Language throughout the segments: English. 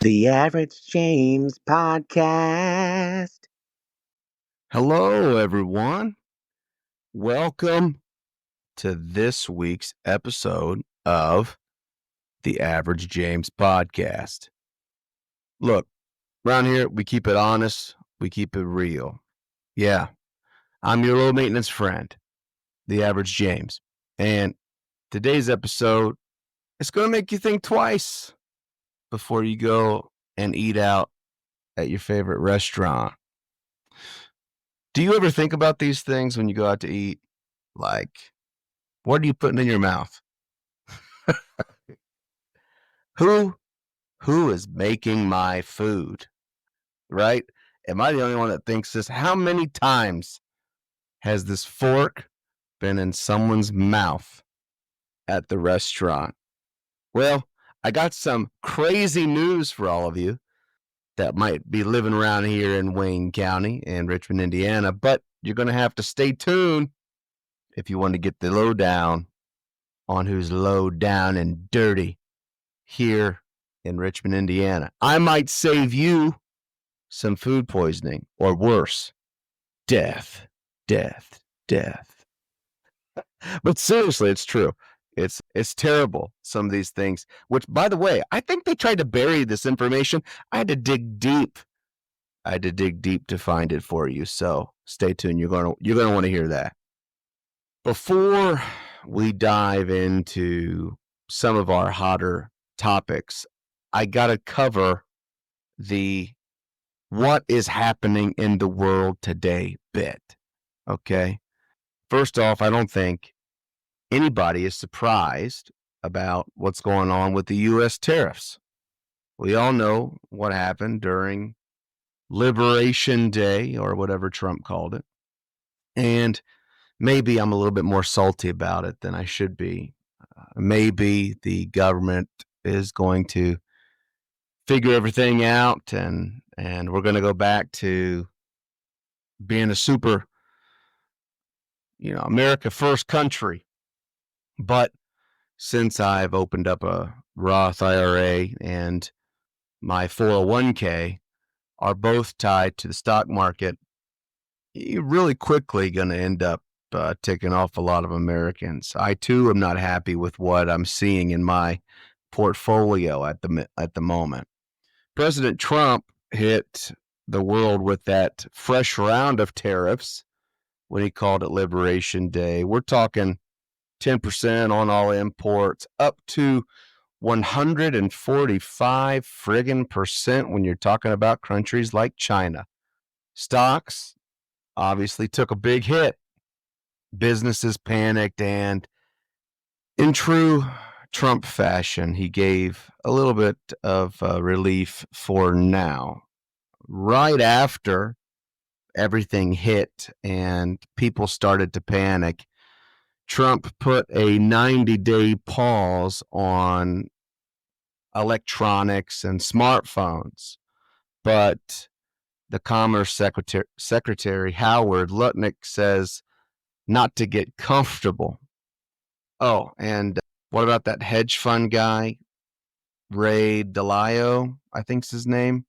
The Average James Podcast. Hello, everyone. Welcome to this week's episode of the Average James Podcast. Look, around here, we keep it honest, we keep it real. Yeah, I'm your low maintenance friend, the Average James. And today's episode is going to make you think twice before you go and eat out at your favorite restaurant. Do you ever think about these things when you go out to eat? Like, what are you putting in your mouth? Who is making my food? Right? Am I the only one that thinks this? How many times has this fork been in someone's mouth at the restaurant? Well, I got some crazy news for all of you that might be living around here in Wayne County and Richmond, Indiana, but you're going to have to stay tuned if you want to get the lowdown on who's low down and dirty here in Richmond, Indiana. I might save you some food poisoning or worse, death. But seriously, it's true. It's terrible, some of these things, which, by the way, I think they tried to bury this information. I had to dig deep. To find it for you. So stay tuned. You're going to want to hear that. Before we dive into some of our hotter topics, I got to cover the what is happening in the world today bit. Okay. First off, I don't think anybody is surprised about what's going on with the U.S. tariffs. We all know what happened during Liberation Day, or whatever Trump called it. And maybe I'm a little bit more salty about it than I should be. Maybe the government is going to figure everything out, and we're going to go back to being a super, America first country. But since I've opened up a Roth IRA and my 401k are both tied to the stock market, you're really quickly going to end up ticking off a lot of Americans. I too am not happy with what I'm seeing in my portfolio at the moment. President Trump hit the world with that fresh round of tariffs when he called it Liberation Day. We're talking 10% on all imports, up to 145 friggin' percent when you're talking about countries like China. Stocks obviously took a big hit. Businesses panicked, and in true Trump fashion, he gave a little bit of relief for now. Right after everything hit and people started to panic, Trump put a 90-day pause on electronics and smartphones. But the Commerce Secretary Howard Lutnick says not to get comfortable. Oh, and what about that hedge fund guy, Ray Dalio, I think's his name?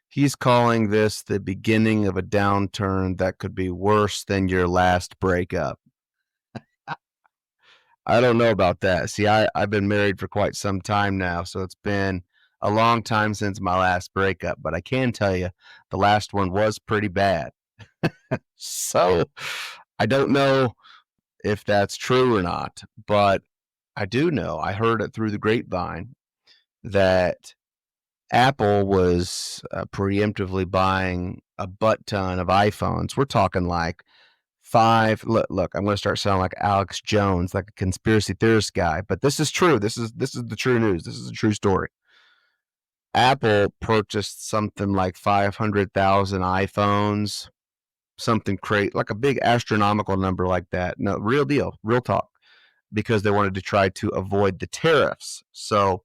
He's calling this the beginning of a downturn that could be worse than your last breakup. I don't know about that. See, I've been married for quite some time now, so it's been a long time since my last breakup, but I can tell you the last one was pretty bad. So I don't know if that's true or not, but I do know, I heard it through the grapevine, that Apple was preemptively buying a butt ton of iPhones. We're talking like five. Look, I'm going to start sounding like Alex Jones, like a conspiracy theorist guy, but this is true. This is the true news. This is a true story. Apple purchased something like 500,000 iPhones, something crazy, like a big astronomical number like that. No, real deal, real talk, because they wanted to try to avoid the tariffs. So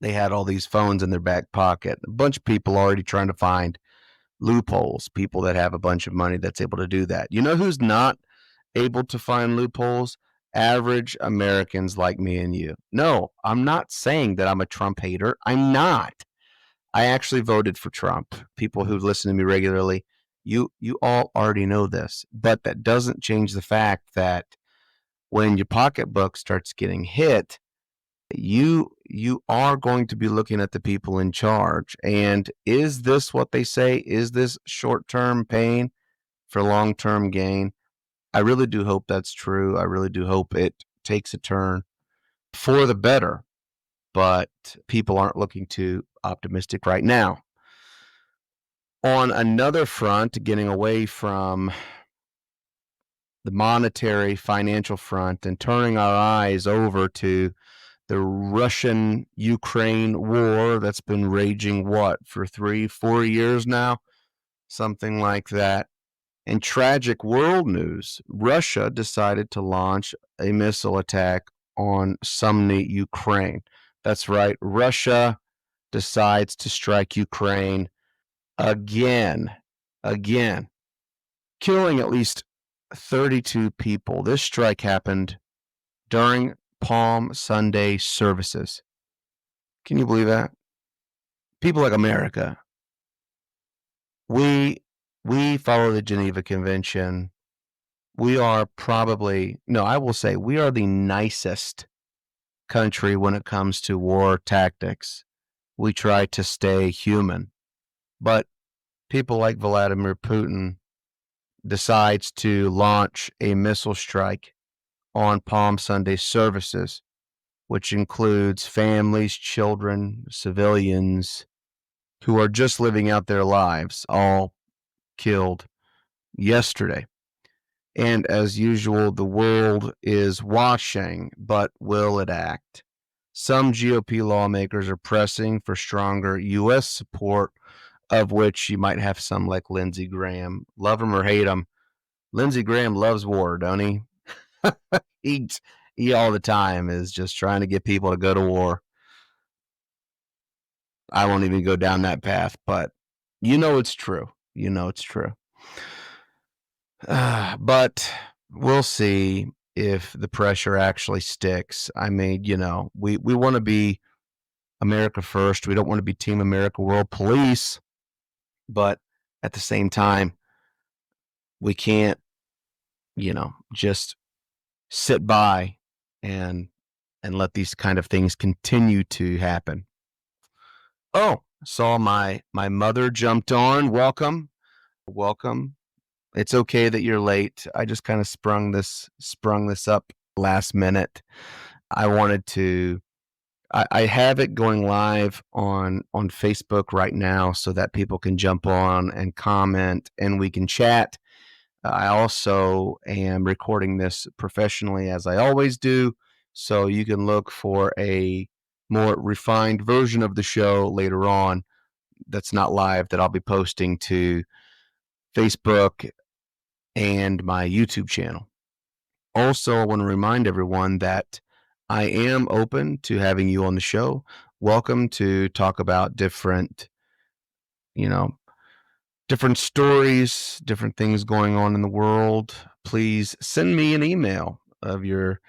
they had all these phones in their back pocket. A bunch of people already trying to find loopholes, people that have a bunch of money that's able to do that. You know who's not able to find loopholes? Average Americans like me and you. No, I'm not saying that I'm a Trump hater. I'm not. I actually voted for Trump. People who listen to me regularly, you all already know this, but that doesn't change the fact that when your pocketbook starts getting hit, you are going to be looking at the people in charge. And is this what they say? Is this short-term pain for long-term gain? I really do hope that's true. I really do hope it takes a turn for the better, but people aren't looking too optimistic right now. On another front, getting away from the monetary financial front and turning our eyes over to the Russian-Ukraine war that's been raging, for 3-4 years now? Something like that. In tragic world news, Russia decided to launch a missile attack on Sumny, Ukraine. That's right, Russia decides to strike Ukraine again, killing at least 32 people. This strike happened during Palm Sunday services. Can you believe that? People like America, we follow the Geneva Convention. We are probably, no, I will say we are the nicest country when it comes to war tactics. We try to stay human. But people like Vladimir Putin decides to launch a missile strike on Palm Sunday services, which includes families, children, civilians who are just living out their lives, all killed yesterday. And as usual, the world is watching, but will it act? Some GOP lawmakers are pressing for stronger U.S. support, of which you might have some like Lindsey Graham. Love him or hate him, Lindsey Graham loves war, don't he? He all the time is just trying to get people to go to war. I won't even go down that path, but you know it's true. You know it's true. But we'll see if the pressure actually sticks. I mean, we want to be America first. We don't want to be Team America World Police. But at the same time, we can't, just sit by and let these kind of things continue to happen. Oh, saw my mother jumped on. Welcome. It's okay that you're late. I just kind of sprung this up last minute. I wanted to I have it going live on Facebook right now so that people can jump on and comment and we can chat. I also am recording this professionally as I always do, so you can look for a more refined version of the show later on that's not live that I'll be posting to Facebook and my YouTube channel. Also, I want to remind everyone that I am open to having you on the show. Welcome to talk about different stories, different things going on in the world. Please send me an email of your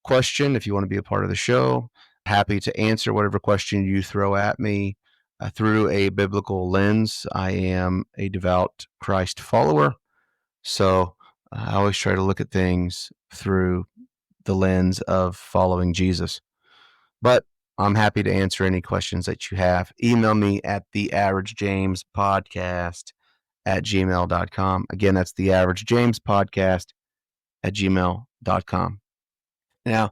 question if you want to be a part of the show. Happy to answer whatever question you throw at me through a biblical lens. I am a devout Christ follower, so I always try to look at things through the lens of following Jesus. But I'm happy to answer any questions that you have. Email me at theaveragejamespodcast@gmail.com. Again, that's theaveragejamespodcast@gmail.com. Now,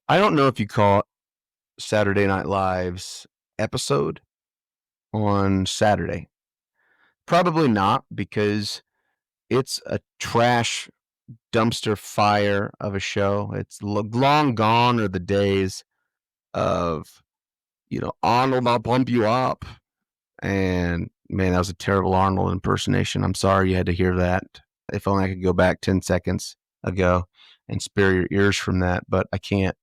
I don't know if you caught Saturday Night Live's episode on Saturday. Probably not, because it's a trash dumpster fire of a show. It's long gone are the days of, Arnold, I'll pump you up. And man, that was a terrible Arnold impersonation. I'm sorry you had to hear that. If only I could go back 10 seconds ago and spare your ears from that, but I can't.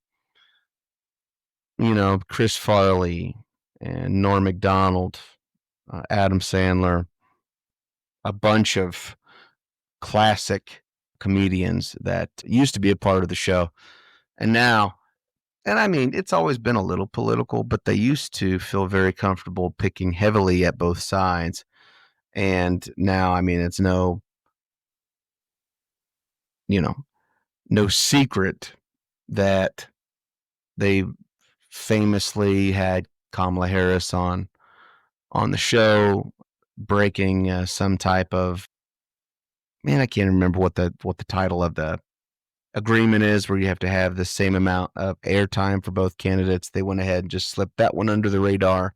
Chris Farley and Norm Macdonald, Adam Sandler, a bunch of classic comedians that used to be a part of the show. And now And I mean, it's always been a little political, but they used to feel very comfortable picking heavily at both sides. And now, I mean, it's you know, no secret that they famously had Kamala Harris on the show breaking some type of, man, I can't remember what the title of the agreement is, where you have to have the same amount of airtime for both candidates. They went ahead and just slipped that one under the radar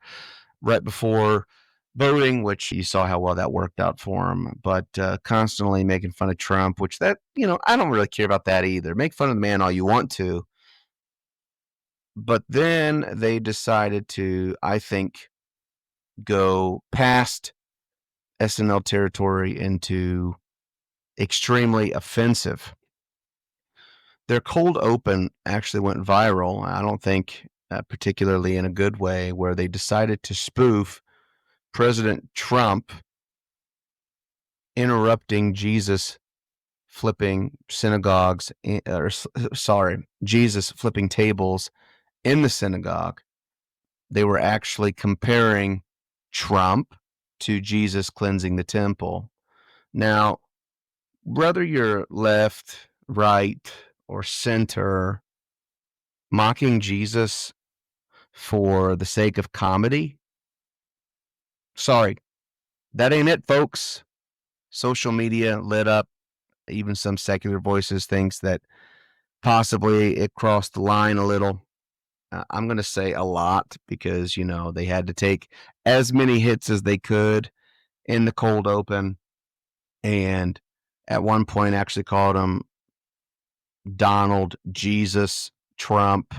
right before voting, which you saw how well that worked out for them. But constantly making fun of Trump, which that, I don't really care about that either. Make fun of the man all you want to. But then they decided to, I think, go past SNL territory into extremely offensive. Their cold open actually went viral. I don't think particularly in a good way, where they decided to spoof President Trump interrupting Jesus flipping synagogues, Jesus flipping tables in the synagogue. They were actually comparing Trump to Jesus cleansing the temple. Now, whether you're left, right, or center, mocking Jesus for the sake of comedy, sorry, that ain't it, folks. Social media lit up. Even some secular voices thinks that possibly it crossed the line a little. I'm going to say a lot, because, they had to take as many hits as they could in the cold open. And at one point actually called him Donald Jesus Trump.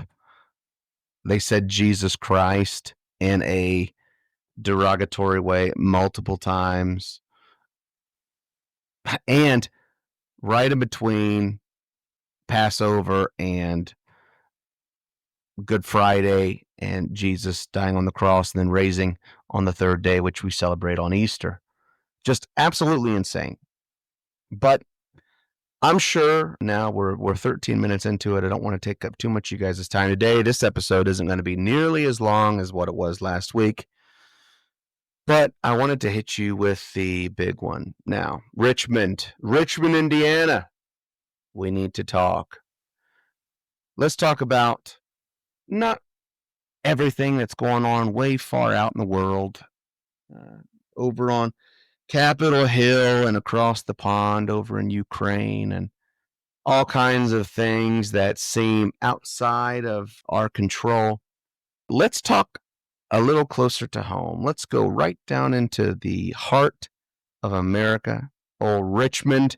They said Jesus Christ in a derogatory way multiple times. And right in between Passover and Good Friday and Jesus dying on the cross and then raising on the third day, which we celebrate on Easter. Just absolutely insane. But I'm sure now we're 13 minutes into it. I don't want to take up too much of you guys' time today. This episode isn't going to be nearly as long as what it was last week. But I wanted to hit you with the big one now. Richmond, Indiana. We need to talk. Let's talk about not everything that's going on way far out in the world, over on Capitol Hill and across the pond over in Ukraine, and all kinds of things that seem outside of our control. Let's talk a little closer to home. Let's go right down into the heart of America, old Richmond,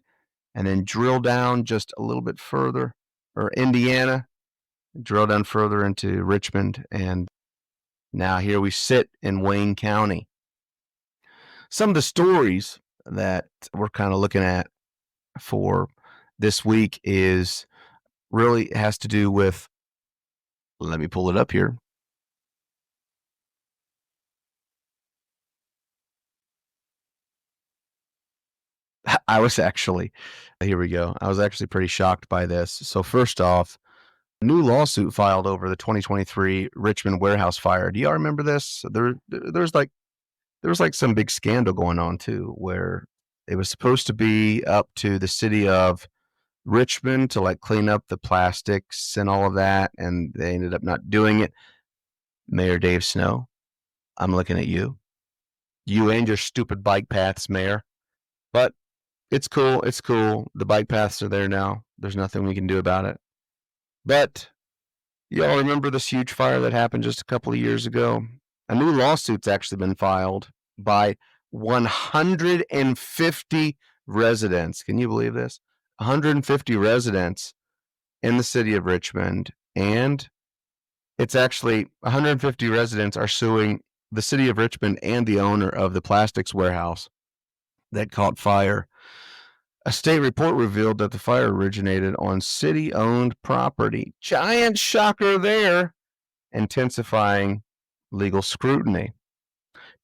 and then drill down just a little bit further, or Indiana, drill down further into Richmond, and now here we sit in Wayne County. Some of the stories that we're kind of looking at for this week is really has to do with, let me pull it up here. I was actually pretty shocked by this. So first off, a new lawsuit filed over the 2023 Richmond warehouse fire. Do y'all remember this? There was like some big scandal going on too, where it was supposed to be up to the city of Richmond to like clean up the plastics and all of that, and they ended up not doing it. Mayor Dave Snow, I'm looking at you. You and your stupid bike paths, Mayor. But it's cool. It's cool. The bike paths are there now. There's nothing we can do about it. But y'all remember this huge fire that happened just a couple of years ago? A new lawsuit's actually been filed by 150 residents. Can you believe this? 150 residents in the city of Richmond. And it's actually 150 residents are suing the city of Richmond and the owner of the plastics warehouse that caught fire. A state report revealed that the fire originated on city-owned property. Giant shocker there, intensifying legal scrutiny.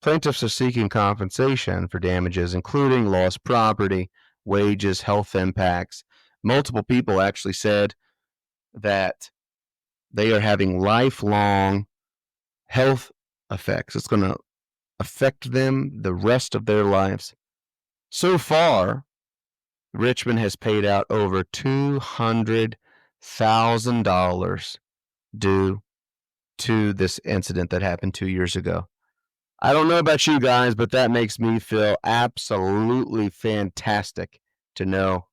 Plaintiffs are seeking compensation for damages, including lost property, wages, health impacts. Multiple people actually said that They are having lifelong health effects. It's going to affect them the rest of their lives. So far, Richmond has paid out over $200,000 due to this incident that happened 2 years ago. I don't know about you guys, but that makes me feel absolutely fantastic to know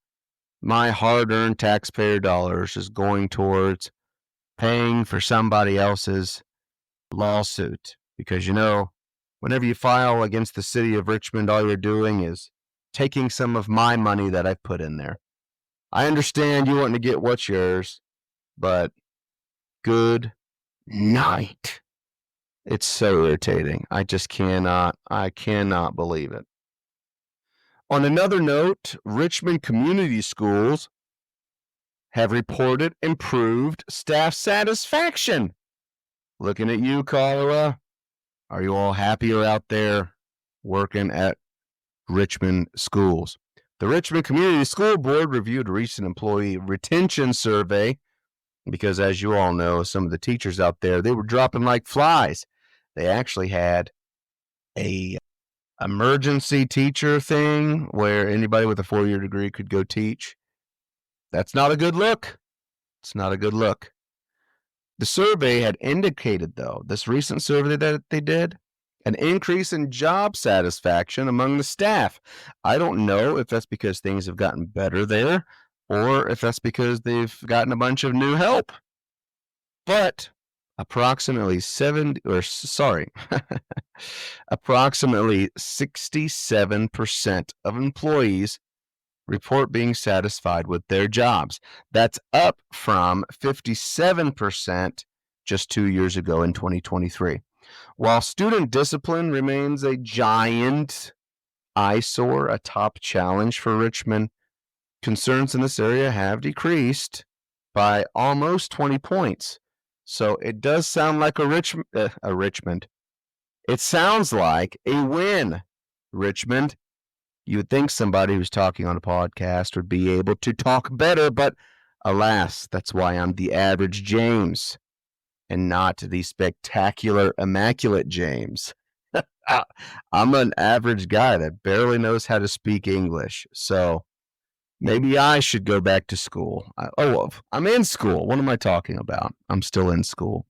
my hard-earned taxpayer dollars is going towards paying for somebody else's lawsuit. Because, whenever you file against the city of Richmond, all you're doing is taking some of my money that I've put in there. I understand you want to get what's yours, but good night. It's so irritating. I cannot believe it. On another note, Richmond community schools have reported improved staff satisfaction. Looking at you, Carla. Are you all happier out there working at Richmond schools? The Richmond Community School Board reviewed a recent employee retention survey because, as you all know, some of the teachers out there, they were dropping like flies. They actually had a emergency teacher thing where anybody with a 4-year degree could go teach. That's not a good look. It's not a good look. The survey had indicated, though, this recent survey that they did, an increase in job satisfaction among the staff. I don't know if that's because things have gotten better there or if that's because they've gotten a bunch of new help. But approximately 67% of employees report being satisfied with their jobs. That's up from 57% just 2 years ago in 2023. While student discipline remains a giant eyesore, a top challenge for Richmond, concerns in this area have decreased by almost 20 points. So it does sound like a Richmond. It sounds like a win, Richmond. You would think somebody who's talking on a podcast would be able to talk better, but alas, that's why I'm the average James and not the spectacular, immaculate James. I'm an average guy that barely knows how to speak English. So maybe I should go back to school. I'm in school. What am I talking about? I'm still in school.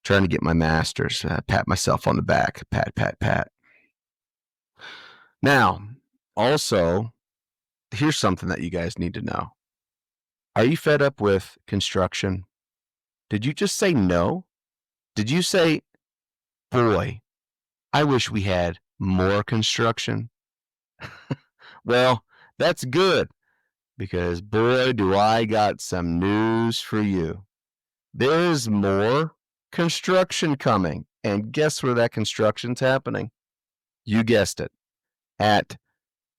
Trying to get my master's. Pat myself on the back. Pat, pat, pat. Now, also, here's something that you guys need to know. Are you fed up with construction? Did you just say no? Did you say, boy, I wish we had more construction? Well, that's good, because boy, do I got some news for you. There is more construction coming, and guess where that construction's happening? You guessed it, at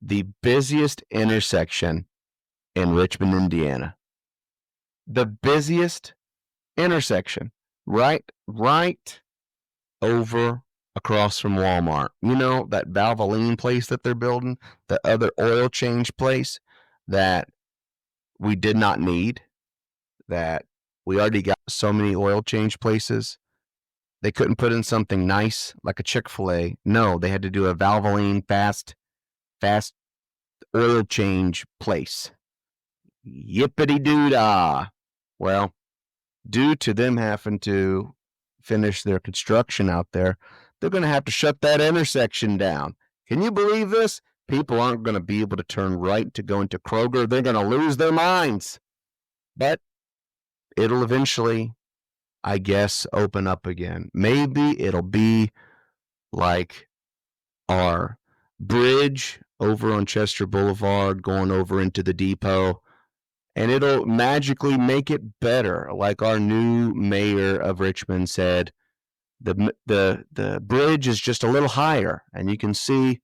the busiest intersection in Richmond, Indiana. The busiest intersection, right over across from Walmart. You know, that Valvoline place that they're building, the other oil change place that we did not need, that we already got so many oil change places. They couldn't put in something nice like a Chick-fil-A. No, they had to do a Valvoline fast oil change place. Yippity-doo-dah. Well, due to them having to finish their construction out there, they're going to have to shut that intersection down. Can you believe this? People aren't going to be able to turn right to go into Kroger. They're going to lose their minds. But it'll eventually, I guess, open up again. Maybe it'll be like our bridge over on Chester Boulevard going over into the depot, and it'll magically make it better. Like our new mayor of Richmond said, the bridge is just a little higher, and you can see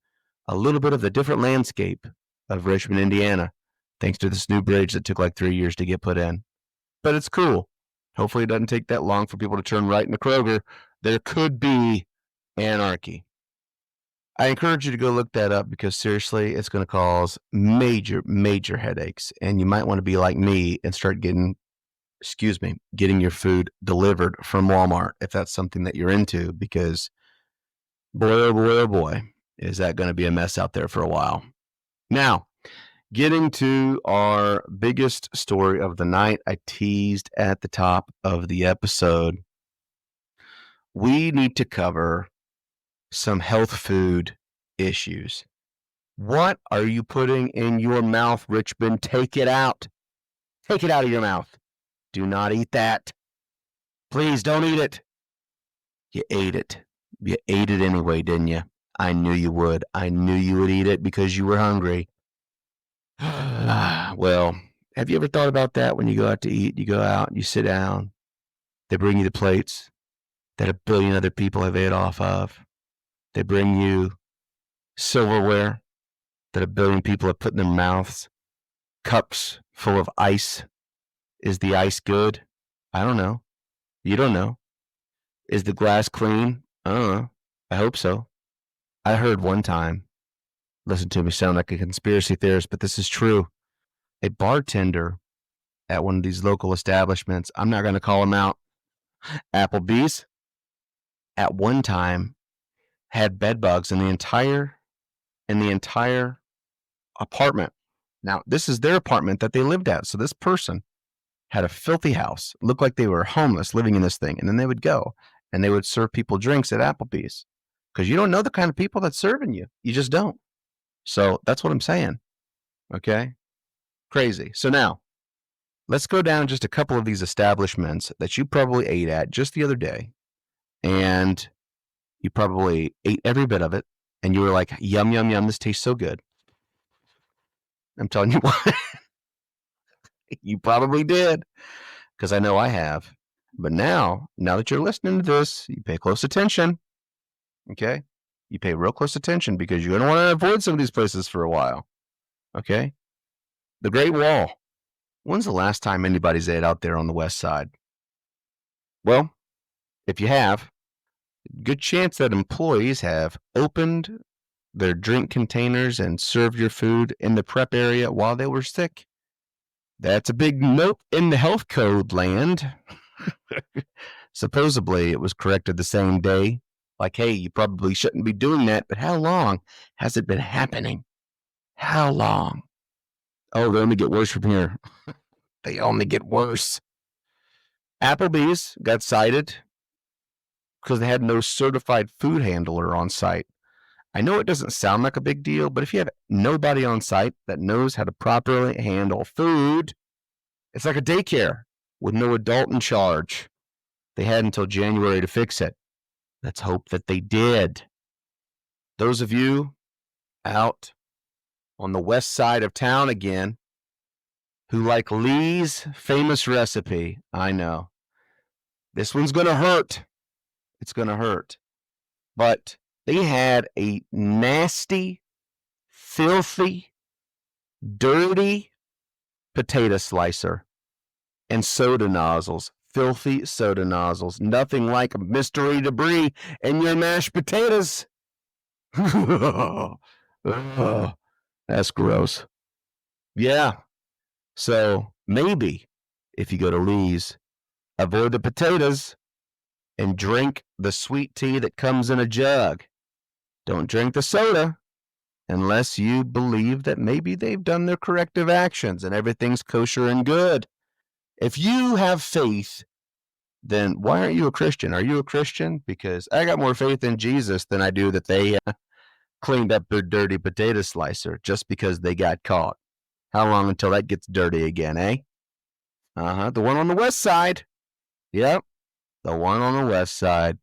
a little bit of the different landscape of Richmond, Indiana, thanks to this new bridge that took like 3 years to get put in. But it's cool. Hopefully it doesn't take that long for people to turn right into Kroger. There could be anarchy. I encourage you to go look that up, because seriously, it's going to cause major, major headaches. And you might want to be like me and start getting getting your food delivered from Walmart if that's something that you're into, because boy, oh boy, is that going to be a mess out there for a while. Now, getting to our biggest story of the night, I teased at the top of the episode. We need to cover some health food issues. What are you putting in your mouth, Richmond? Take it out. Take it out of your mouth. Do not eat that. Please don't eat it. You ate it. You ate it anyway, didn't you? I knew you would. I knew you would eat it because you were hungry. Well, have you ever thought about that when you go out to eat? You go out, you sit down, they bring you the plates that a billion other people have ate off of. They bring you silverware that a billion people have put in their mouths, cups full of ice. Is the ice good? I don't know. You don't know. Is the glass clean? I don't know. I hope so. I heard one time, listen to me sound like a conspiracy theorist, but this is true. A bartender at one of these local establishments, I'm not going to call them out, Applebee's, at one time had bed bugs in the entire apartment. Now, this is their apartment that they lived at. So this person had a filthy house, looked like they were homeless living in this thing. And then they would go and they would serve people drinks at Applebee's, because you don't know the kind of people that's serving you. You just don't. So that's what I'm saying. Okay. Crazy. So now let's go down just a couple of these establishments that you probably ate at just the other day. And you probably ate every bit of it. And you were like, yum, yum, yum. This tastes so good. I'm telling you what. You probably did, because I know I have. But now that you're listening to this, you pay close attention. Okay? You pay real close attention, because you're going to want to avoid some of these places for a while. Okay? The Great Wall. When's the last time anybody's ate out there on the west side? Well, if you have, good chance that employees have opened their drink containers and served your food in the prep area while they were sick. That's a big note in the health code land. Supposedly, it was corrected the same day. Like, hey, you probably shouldn't be doing that, but how long has it been happening? How long? Oh, they only get worse from here. They only get worse. Applebee's got cited because they had no certified food handler on site. I know it doesn't sound like a big deal, but if you have nobody on site that knows how to properly handle food, it's like a daycare with no adult in charge. They had until January to fix it. Let's hope that they did. Those of you out on the west side of town again who like Lee's famous recipe, I know. This one's going to hurt. It's going to hurt. But they had a nasty, filthy, dirty potato slicer and soda nozzles. Filthy soda nozzles. Nothing like mystery debris in your mashed potatoes. That's gross. Yeah. So maybe if you go to Lee's, avoid the potatoes and drink the sweet tea that comes in a jug. Don't drink the soda unless you believe that maybe they've done their corrective actions and everything's kosher and good. If you have faith, then why aren't you a Christian? Are you a Christian? Because I got more faith in Jesus than I do that they cleaned up their dirty potato slicer just because they got caught. How long until that gets dirty again, eh? The one on the west side. Yep, the one on the west side.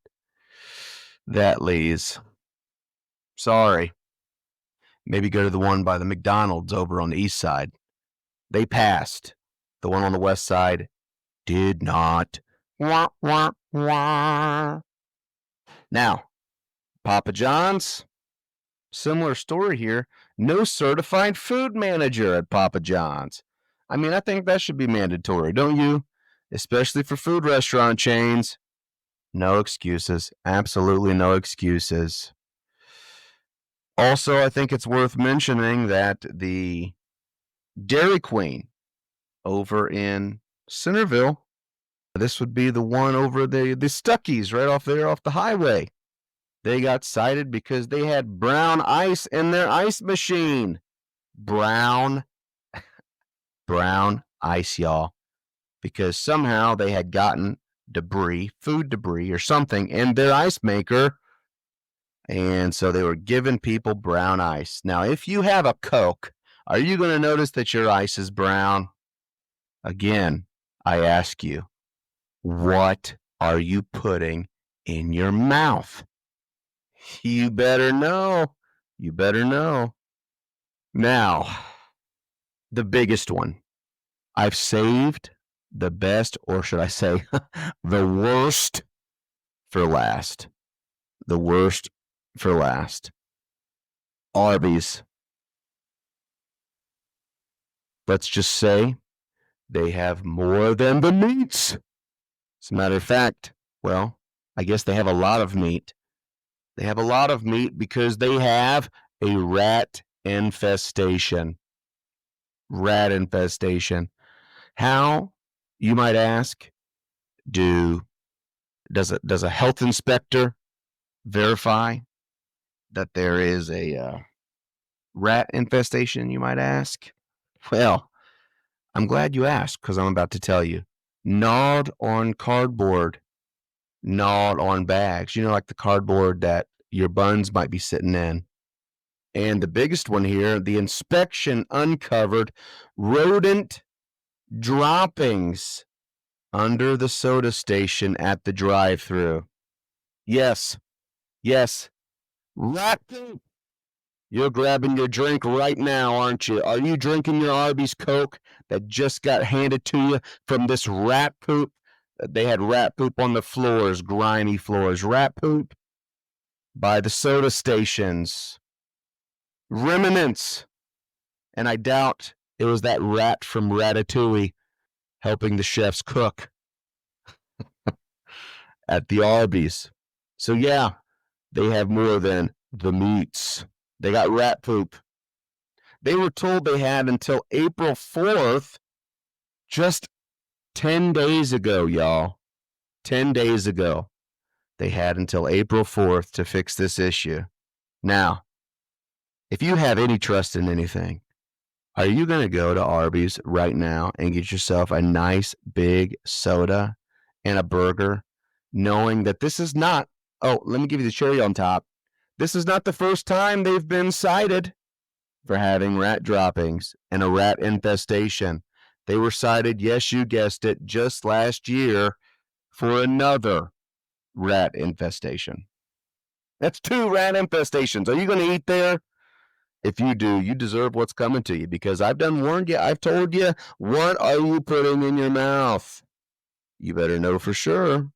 That Lee's. Sorry. Maybe go to the one by the McDonald's over on the east side. They passed. The one on the west side did not. Wah, wah, wah. Now, Papa John's, similar story here. No certified food manager at Papa John's. I mean, I think that should be mandatory, don't you? Especially for food restaurant chains. No excuses. Absolutely no excuses. Also, I think it's worth mentioning that the Dairy Queen over in Centerville This would be the one over the Stuckies right off there off the highway. They got cited because they had brown ice in their ice machine. Brown ice, y'all. Because somehow they had gotten debris, food debris or something in their ice maker. And so they were giving people brown ice. Now, if you have a Coke, are you going to notice that your ice is brown? Again, I ask you, what are you putting in your mouth? You better know. You better know. Now, the biggest one. I've saved the best, or should I say, the worst for last. The worst for last. Arby's. Let's just say they have more than the meats. As a matter of fact, well, I guess they have a lot of meat. They have a lot of meat because they have a rat infestation. Rat infestation. How, you might ask, does a health inspector verify that there is a rat infestation, you might ask? Well, I'm glad you asked because I'm about to tell you. Gnawed on cardboard, gnawed on bags, like the cardboard that your buns might be sitting in. And the biggest one here, the inspection uncovered rodent droppings under the soda station at the drive-thru. Yes, rat poop. You're grabbing your drink right now, aren't you? Are you drinking your Arby's Coke that just got handed to you from this rat poop? They had rat poop on the floors, grimy floors. Rat poop by the soda stations. Remnants. And I doubt it was that rat from Ratatouille helping the chefs cook at the Arby's. So yeah, they have more than the meats. They got rat poop. They were told they had until April 4th, just 10 days ago, y'all. 10 days ago. They had until April 4th to fix this issue. Now, if you have any trust in anything, are you going to go to Arby's right now and get yourself a nice big soda and a burger, knowing that this is not, let me give you the cherry on top. This is not the first time they've been cited for having rat droppings and a rat infestation. They were cited, yes, you guessed it, just last year for another rat infestation. That's 2 rat infestations. Are you going to eat there? If you do, you deserve what's coming to you because I've warned you. I've told you, what are you putting in your mouth? You better know for sure.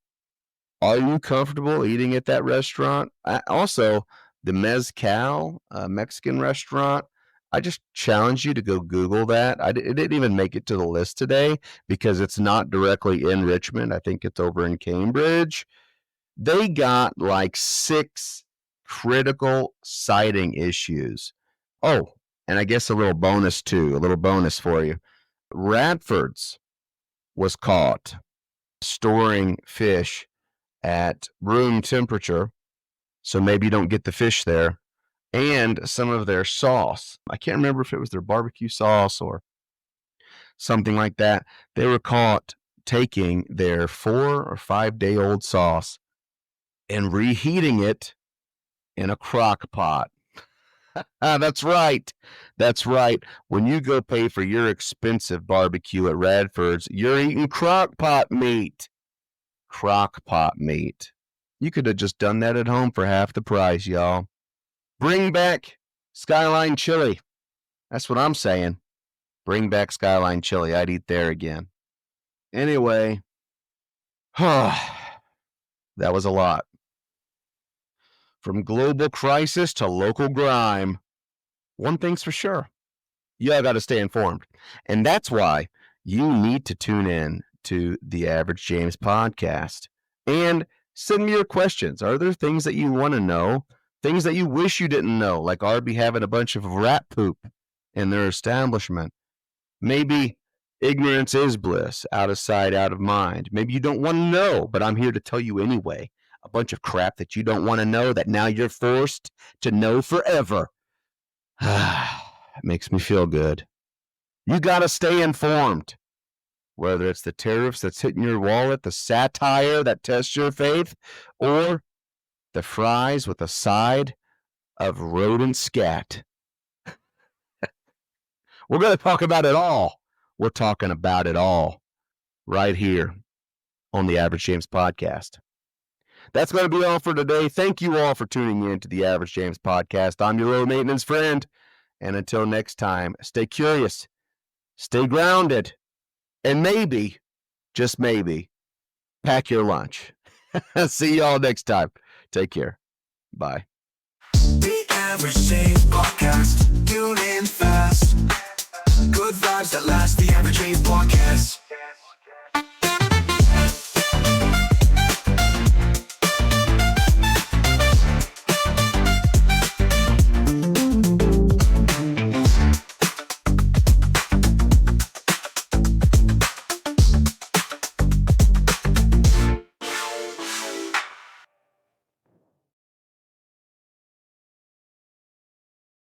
Are you comfortable eating at that restaurant? Also, the Mezcal Mexican restaurant, I just challenge you to go Google that. It didn't even make it to the list today because it's not directly in Richmond. I think it's over in Cambridge. They got like 6 critical sighting issues. Oh, and I guess a little bonus for you. Radford's was caught storing fish at room temperature, so maybe you don't get the fish there, and some of their sauce. I can't remember if it was their barbecue sauce or something like that. They were caught taking their 4 or 5 day old sauce and reheating it in a crock pot. That's right. When you go pay for your expensive barbecue at Radford's, you're eating crock pot meat. You could have just done that at home for half the price, y'all. Bring back Skyline Chili. That's what I'm saying. Bring back Skyline Chili. I'd eat there again. Anyway, that was a lot. From global crisis to local grime. One thing's for sure. You got to stay informed. And that's why you need to tune in to the Average James podcast and send me your questions. Are there things that you want to know? Things that you wish you didn't know, like Arby having a bunch of rat poop in their establishment. Maybe Ignorance is bliss, out of sight, out of mind. Maybe you don't want to know, but I'm here to tell you anyway. A bunch of crap that you don't want to know that now you're forced to know forever. It makes me feel good. You got to stay informed. Whether it's the tariffs that's hitting your wallet, the satire that tests your faith, or the fries with a side of rodent scat. We're going to talk about it all. We're talking about it all right here on the Average James Podcast. That's going to be all for today. Thank you all for tuning in to the Average James Podcast. I'm your low maintenance friend. And until next time, stay curious, stay grounded, and maybe, just maybe, pack your lunch. See y'all next time. Take care. Bye. The Average James Podcast. Tune in fast. Good vibes that last. The Average James Podcast.